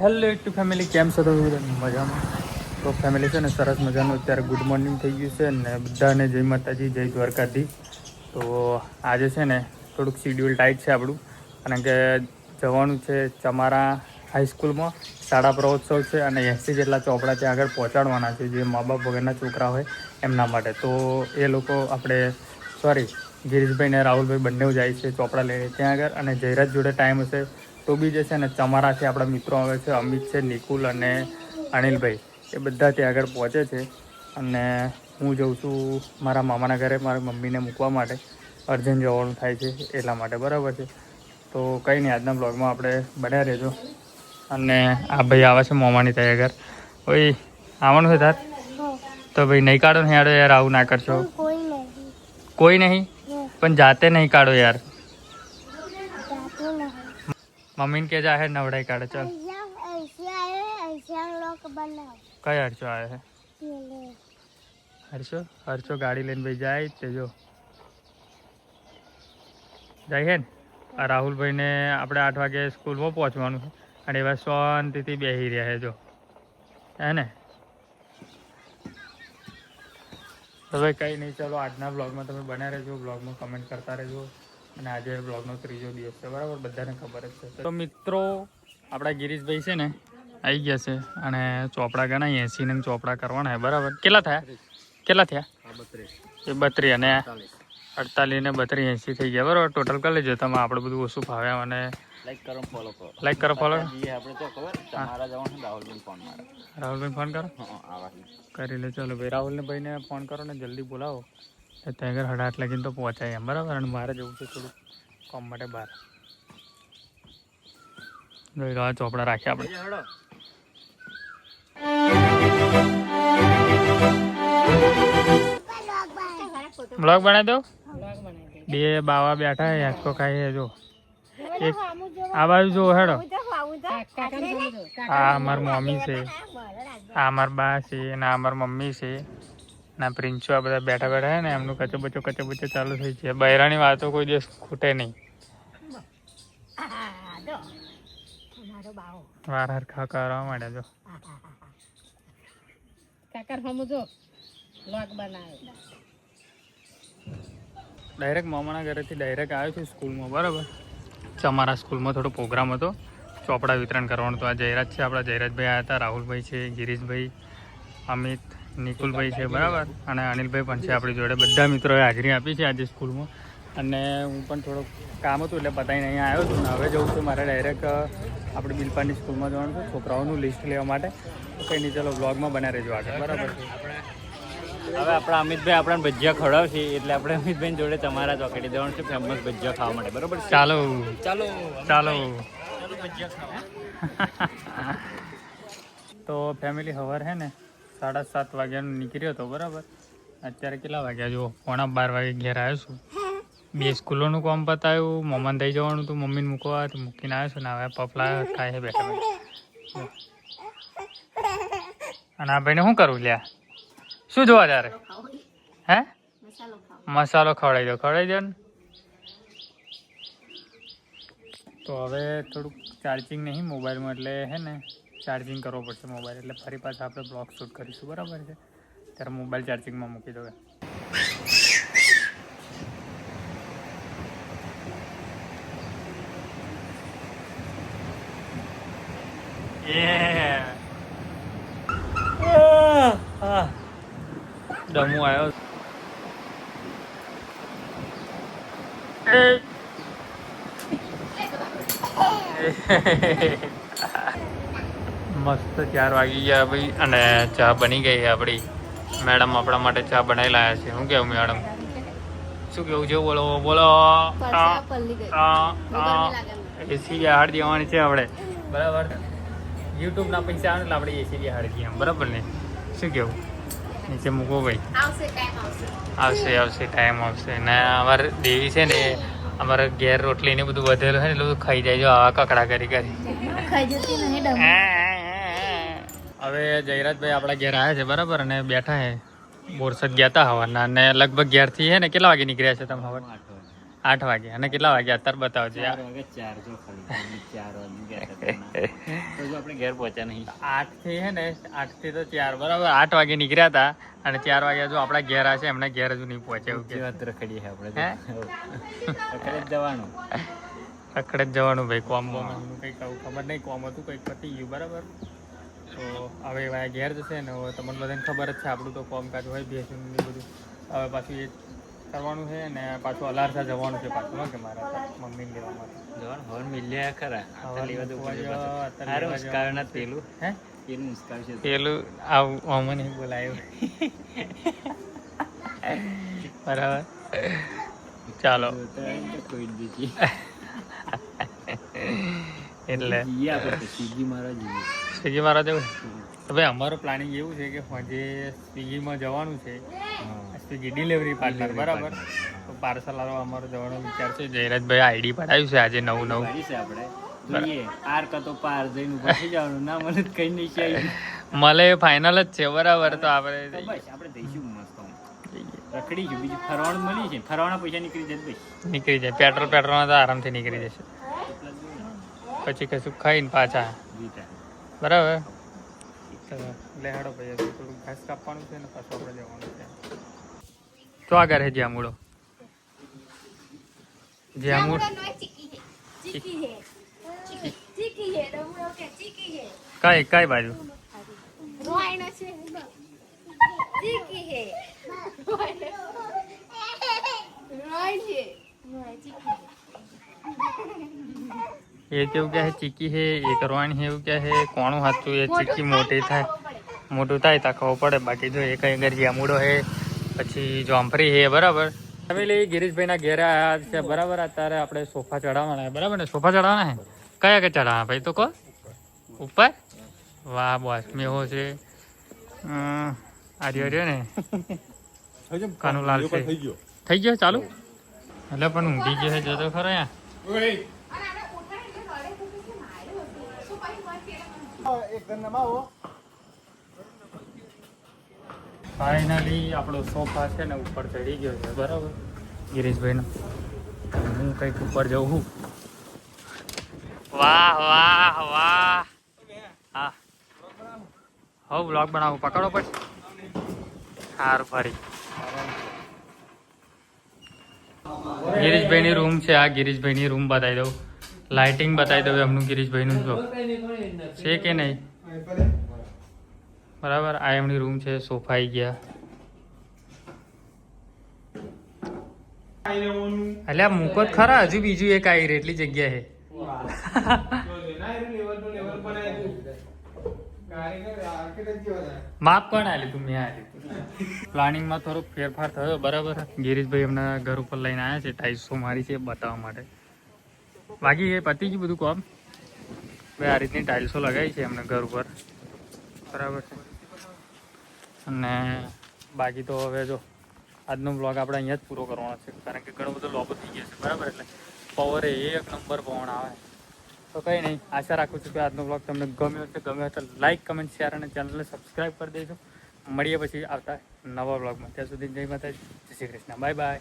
Hello two family, કેમ છો તમે? મજામાં? તો ફેમિલી છે ને, સરસ મજાનું અત્યારે ગુડ મોર્નિંગ થઈ ગયું છે ને બધાને જય માતાજી, જય દ્વારકાધી. તો આજે છે ને થોડુંક શિડ્યુલ ટાઈટ છે આપણું, કારણ કે જવાનું છે ચમારા હાઈસ્કૂલમાં. શાળા પ્રવોત્સવ છે અને 80 જેટલા ચોપડા ત્યાં આગળ પહોંચાડવાના છે, જે મા બાપ વગરના છોકરા હોય એમના માટે. તો એ લોકો આપણે ગિરીશભાઈ ને રાહુલભાઈ બંને જાય છે ચોપડા લઈને ત્યાં આગળ, અને જયરાજ જોડે ટાઈમ હશે તો બી જે છે ને ચમારાથી આપણા મિત્રો આવે છે, અમિત છે, નિકુલ અને અનિલભાઈ, એ બધા ત્યાં આગળ પહોંચે છે. અને હું જઉં છું મારા મામાના ઘરે મારી મમ્મીને મૂકવા માટે. અર્જન્ટ જવાનું થાય છે એટલા માટે, બરાબર છે. તો કંઈ નહીં, આજના બ્લોગમાં આપણે બન્યા રહેજો. અને આ ભાઈ આવે છે મોમાની ત્યાં આગળ. ઓય આવવાનું છે તાર? તો ભાઈ નહીં કાઢો ને યાર, યાર આવું ના કરશો. કોઈ નહીં પણ જાતે નહીં કાઢો યાર. મમ્મીને કે જાહે નવડાઈ કાઢે. ચાલ કઈ હરશો આવે છે? હરશો ગાડી લઈને ભાઈ જાય તે જો જાય છે ને. આ રાહુલભાઈને આપણે 8 વાગે સ્કૂલમાં પહોંચવાનું છે અને એવા શાંતિથી બેસી રહ્યા છે જો, હે ને. તો ભાઈ કંઈ નહીં, ચાલો આજના બ્લોગમાં તમે બન્યા રહેજો, બ્લોગમાં કમેન્ટ કરતા રહેજો. અને આજે બ્લોગનો 3જો દિવસ છે, બરાબર, બધાને ખબર જ છે. તો મિત્રો, આપણા ગિરીશભાઈ છે ને આવી ગયા છે અને ચોપડા ગણાય 80 ને ચોપડા કરવાના છે, બરાબર. કેટલા થયા? 32 અને 48 ને 32 80 થઈ ગયા, બરાબર. ટોટલ કરી લેજો તમે, આપણે બધું ઓછું ફાવે. અને લાઈક કરો ફોલો. રાહુલભાઈ ફોન કરો, કરી લે. ચાલો ભાઈ, રાહુલને ભાઈને ફોન કરો ને જલ્દી બોલાવો, ત્યાં આગળ 8:30 લગીને તો પહોંચાય એમ, બરાબર. અને મારે જવું છે થોડું કામ માટે બહાર. જોઈ લો, આ ચોપડા રાખ્યા આપણે. બ્લોગ બનાવી દો. બે બાવા બેઠા હે, આખો ખાઈ જો. એક આ બાજુ જો હેડો. આ અમાર મમ્મી છે, આ અમાર બા છે, અને આ અમાર મમ્મી છે, ના પ્રિન્સો. આ બધા બેઠા બેઠા હે ને, એમનું કચો બચો ચાલુ થઈ છે. બૈરાની વાતો કોઈ દિવસ ખૂટે નહીં. વાર હરખા કરવા માંડ્યા જો. ડાયરેક્ટ મામાના ઘરેથી ડાયરેક્ટ આવ્યો છું સ્કૂલમાં, બરાબર. અમારા સ્કૂલમાં થોડો પ્રોગ્રામ હતો, ચોપડા વિતરણ કરવાનું. તો આ જયરાજ છે, આપણા જયરાજભાઈ આવ્યા હતા, રાહુલભાઈ છે, ગિરીશભાઈ, અમિત, નિકુલભાઈ છે, બરાબર. અને અનિલભાઈ પણ છે આપણી જોડે. બધા મિત્રોએ હાજરી આપી છે આજે સ્કૂલમાં. અને હું પણ થોડુંક કામ હતું એટલે પતાવીને અહીંયા આવ્યો છું. ને હવે જવું છું મારે ડાયરેક્ટ આપણે બિલપાની સ્કૂલમાં જવાનું છે છોકરાઓનું લિસ્ટ લેવા માટે. કંઈ નહીં, ચાલો બ્લોગમાં બન્યા રહેજો આગળ, બરાબર. હવે આપણા અમિતભાઈ આપણને ભજીયા ખવડાવશે, એટલે આપણે અમિતભાઈ જોડે તમારા ચોકડી જવાનું છે ફેમસ ભજીયા ખાવા માટે, બરોબર. ચાલો તો ફેમિલી, સવાર હે ને 7:30 વાગ્યાનું નીકળ્યો હતો, બરાબર. અત્યારે કેટલા વાગ્યા જો? 11:15 વાગે ઘેર આવ્યો છું. 2 સ્કૂલોનું કામ પતાવ્યું, મમ્માને થઈ જવાનું હતું, મમ્મીને મૂકવા મૂકીને આવ્યો છું ને હવે પપલા ખાય છે બેઠા બેઠા. અને આ ભાઈને શું કરવું લ્યા? શું જોવા તારે? હે મસાલો ખવડાવી દો ને. તો હવે થોડુંક ચાર્જિંગ નહીં મોબાઈલમાં, એટલે હે ને ચાર્જિંગ કરવો પડશે મોબાઈલ. એટલે ફરી પાછા આપણે બ્લોગ શૂટ કરીશું, બરાબર છે. ત્યારે મોબાઈલ ચાર્જિંગમાં મૂકી દો. ડમુ આવ્યો. મસ્ત 4 વાગી ગયા ભાઈ, અને ચા બની ગઈ છે આપણી. મેડમ આપણા માટે ચા બનાવી લાયા છે. શું કેવું મેડમ? શું કેવું છે? બોલો. એસી બિહાર દેવાની છે આપણે, બરાબર. યુટ્યુબના પૈસા આવે એટલે આપણે એસી બિહાર દઈએ, બરાબર ને? શું કેવું? નીચે મૂકો ભાઈ. આવશે ટાઈમ આવશે. ને અમારે દેવી છે ને, અમારે ઘેર રોટલી ને બધું વધેલું છે ને, એટલે બધું ખાઈ જાય જો, આવા કકડા કરી. હવે જયરાજભાઈ આપણા ઘેર આવ્યા છે, બરાબર. અને બેઠા છે. બોરસદ ગયા હતા હવાના, અને લગભગ ઘેરથી છે ને કેટલા વાગે નીકળ્યા છે તમે? 8 વાગે અને કેટલા વાગે અત્યારે બતાવજો 4 વાગે 4 જો ખાલી 4 વાગે ગયા હતા તો જો આપણે ઘેર પહોંચ્યા નહીં. 8 થી હે ને 8 થી તો 4 બરાબર 8 વાગે નીકળ્યા હતા અને 4 વાગે જો આપણા ઘેર હશે એમના ઘેર હજુ નહીં પહોંચે એવું જે કે વાત રખડીએ છે આપણે હે? રખડે જ જવાનું. રખડે જ જવાનું ભાઈ કોમ બોમ એમનું કંઈક આવું ખબર નહીં કોમ હતું કંઈક પતી ગયું બરાબર. તો હવે વાયા ઘેર જશે ને હવે તમને બધાને ખબર જ છે આપણું તો કામકાજ હોય બેસું ને બધું હવે પાછું એ કરવાનું છે ને પાછું અલારસા જવાનું છે પાછું કે મારા મમ્મીને લેવા માટે જવાનું હવે મિલ્યા ખરા હવે લેવા દઉં મૂકવા પડે જાઓ, પાછું. અત્યારે હારું લેવા જાઓ. ઉસ્કાવે ના પેલું હે પેલું ઉસ્કાવશે તો. પેલું આવું આમાં નહીં બોલાયું બરાબર ચાલો જોતા હોય ને તો કોઈ જ દીધી. એટલે જઈએ આપણે તો સ્વિગી મારવા જઈએ. સ્વિગી મારા જવું તો ભાઈ અમારું પ્લાનિંગ એવું છે કે આજે સ્વિગીમાં જવાનું છે હા. સ્વિગી ડિલિવરી પાર્ટનર Delivery બરાબર partner. તો પાર્સલ વાળો અમારો જવાનો વિચાર છે જયરાજભાઈ આઈડી પડાવ્યું છે આજે નવું નવું ગાડી છે આપણે જોઈએ પાર કાં તો પાર જઈને ઊભા થઈ જવાનું ના મને તો કઈ નહીં છે આવી. મળે ફાઇનલ જ છે બરાબર તો આપણે તો બસ આપણે જઈશું મસ્ત આમ. રખડીશું બીજું ફરવાનું મળી છે ફરવાના પૈસા નીકળી જાય બસ. નીકળી જાય પેટ્રોલમાં તો આરામથી નીકળી જશે પછી કશું ખાઈને પાછા જીતા. બરાબર ચલો એટલે હેડો ભાઈ હજુ થોડું ઘાસ કાપવાનું છે ને પાછું આપણે જવાનું છે તો આગળ હે જ્યામુડો જ્યામુડ કઈ બાજુ ये केવું क्या है चीकी है एक रोवाणी है એવું क्या है કોણું સાચું એ ચીકી મોટી થાય મોટું થાય તો ખબર પડે બાકી જો એક અગર જામુડો હે પછી જોમફરી હે બરાબર ફેમિલી ગિરીશભાઈના ઘેરે આવ્યા છે બરાબર અત્યારે આપણે સોફા ચડાવવાના છે બરાબર ને સોફા ચડાવવાના છે કયા કે ચડાવવાના ભાઈ તો કહો ઉપર વાહ બોસ મેહો છે આર્યો ને કાનુલાલ છે થઈ ગયો ચાલુ એટલે પણ ઊંઘી ગયો છે જતો ખરો યા ફાઇનલી આપણો સોફા છે ને ઉપર ચડી ગયો છે બરાબર ગિરીશભાઈનો હું કંઈક ઉપર જઉં છું વાહ વાહ વાહ હા હવ બ્લોગ બનાવું પકડો પછી હાર ફરી ગિરીશભાઈની રૂમ છે આ ગિરીશભાઈની રૂમ બતાવી દઉં લાઇટિંગ બતાવી દઉં એમનું ગિરીશભાઈનું જો છે કે નહીં બરાબર આ એમની રૂમ છે સોફા આવી ગયા એટલે આ મૂકો જ ખરા હજુ બીજું એક આવી રહી એટલી જગ્યા છે માપ કોણ આલી તું મેં આલી પ્લાનિંગમાં થોડોક ફેરફાર થયો બરાબર ગિરીશભાઈ એમના ઘર ઉપર લઈને આવ્યા છે ટાઈસો મારી છે બતાવવા માટે બાકી એ પતી ગયું બધું કામ ભાઈ આ રીતની ટાઇલ્સો લગાવી છે એમને ઘર ઉપર બરાબર છે અને બાકી તો હવે જો આજનો બ્લોગ આપણે અહીંયા જ પૂરો કરવાનો છે કારણ કે ઘણો બધો લોબો થઈ ગયો છે બરાબર એટલે પવરે એક નંબર પવન આવે તો કંઈ નહીં આશા રાખું છું કે આજનો બ્લોગ તમને ગમ્યો છે ગમ્યો તો લાઇક કમેન્ટ શેર અને ચેનલને સબસ્ક્રાઈબ કરી દેજો મળીએ પછી આવતા નવા બ્લોગમાં ત્યાં સુધી જય માતાજી જય શ્રી કૃષ્ણ બાય બાય